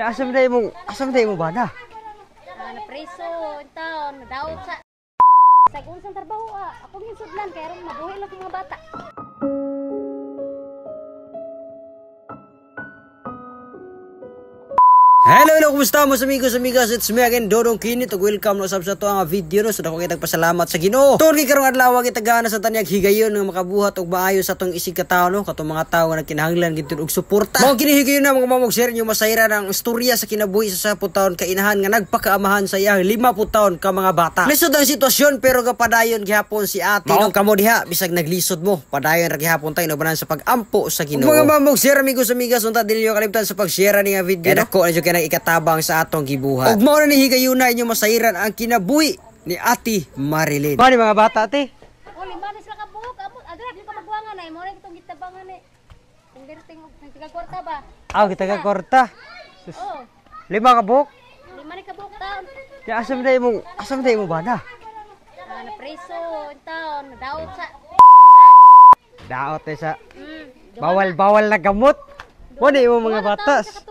Asam day mo bana? Na preso in town, nadaot sa unsang trabaho ako ginsudlan kay ron mabuhi lang mga bata. Hello, kumusta mo amigos, it's me again, Dodong Kinit, ug welcome no sa to ang video no, so dako kitag pasalamat sa Ginoo. Tungod karong adlaw gitagana sa tanyag higayon nga makabuhat og maayo sa atong isig ka tawo no, katong mga tawo nga nagkinahanglan gid og suporta. Mao kini higayon na mga mamog share nyo masayra ang istorya sa kinabuhi sa 10 taon kainahan nga nagpakaamahan sa iyang 50 taon ka mga bata. Lisod ang sitwasyon pero gapadayon gihapon si ate no kamo diha bisag naglisod mo. Padayon ra gihapon tayo nabanan sa pagampo sa Ginoo. Mga mamog share amigos, unta dili nyo kalimtan sa pag-share ni nga video no. Dako na nang ikatabang sa atong gibuhat. Ug mao na ni higayuna inyo masairan ang kinabuhi ni Ate Marilyn. Bani mga bata ate? Oh, lima na sila ka buhok. Adra di ka magbuangan ay mo na itong gitabangan ni. Tingting tiga kwarta ba? Kita ka kwarta. Oh. 5 ka buhok? 5 ni ka buhok taon. Ya asam day mo bana? Na preso in town, nadaot sa. Daot sa bawal na gamot. Wala mo mga batas.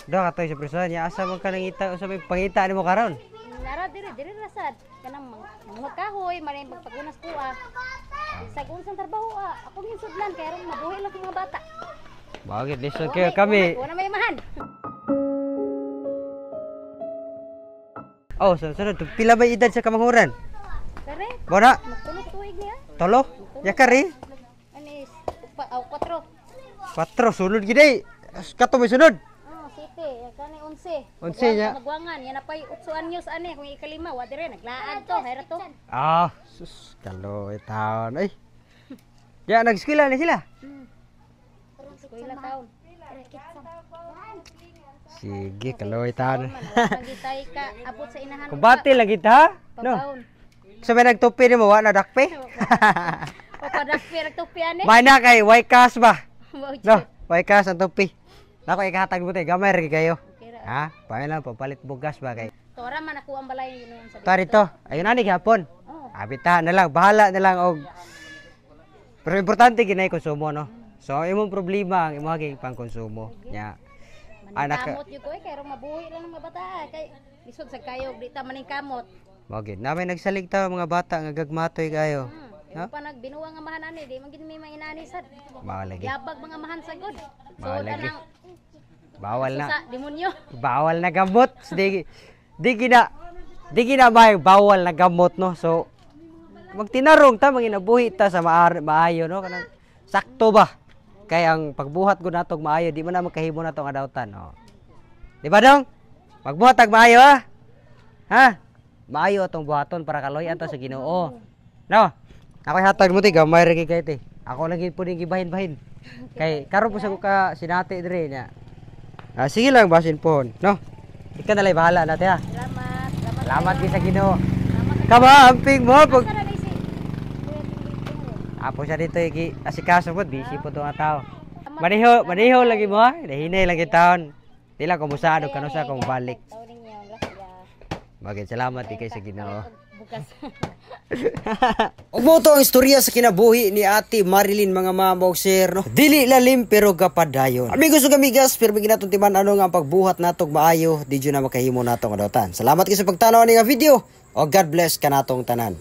Do katoy sa prisuhan ya asa man ka nangita sa may pangita nimo karon. Nara diri rasad kanang mga kahoy manay magpagunas ko Sa unsang trabaho ako ginsudlan kay ron mabuhi lang mga bata. Bakit lisod kayo kami? Wala may mahan. Oh, sunod pila ba edad sa kamanghuran? Kare? Bona? Magtulog tuig niya. Tolo? Ya kari? Anis 4. 4 sunod gid. Kato may sunod. Kani 11. 11 nya. Magwangan yan na pay 8 anyos ani kung ikalima wa dire naglaan to, hayra to. Sus kaloy taon ay. Ya nag-eskwela na sila. Eskwela taon. Sige kaloy taon. Magitay ka abot sa inahan. Kumbati lang kita, no. Sabi nagtupi ni mo wa na dakpe. Dakpe nagtupi ani. May na kay Waikas ba? No, Waikas ang tupi. Nako ikahatag mo tay gamay ra kayo. Ha? Paano lang papalit bugas ba kay. Tora man ako ang balay yun sa. Tarito, ayun ani gihapon. Abita na lang, bahala na lang og. Pero importante ginay konsumo no. So imong problema ang imong haging pangkonsumo nya. Anak kamot yun ko kay ro mabuhi lang mga bata kay lisod sa kayo di ta maning kamot. Wagid na may nagsalig ta mga bata nga gagmatoy kayo. No? Pa nagbinuwa nga mahan ani di man gid may mainani sad. Bawal lagi. Yabag mga mahan sa god. Bawal lagi. Bawal na. Sa demonyo. Bawal na gamot. Di gina may bawal na gamot no. So magtinarong ta manginabuhi ta sa maayo no kanang sakto ba. Kay ang pagbuhat gud natog maayo di man na makahimo nato nga dawtan no. Di ba dong? Magbuhat tag maayo ha. Ha? Maayo atong buhaton para kaloy-an ta sa Ginoo. No. Ako hatag mo ti gamay ra kay ti. Ako lagi pud gibahin-bahin. Kay karon po sa ko ka sinati dire nya. Sige lang basin po, no? Ikaw na lang bahala natin ha. Salamat sa Ginoo. Kamahamping mo pag apo siya dito asikaso po, busy po itong tao. Maniho lagi mo ha. Nahinay lagi taon. Tila kumusado ka sa kung balik. Bagay salamat kay sa Ginoo. Og mo to ang istorya sa kinabuhi ni Ate Marilyn mga mamog sir no. Dili lalim pero gapadayon. Amigos ug amigas, pero bigyan naton timan ano nga ang pagbuhat natog maayo, di na makahimo natong adawtan. Salamat kay sa pagtanaw ni nga video. O God bless kanatong tanan.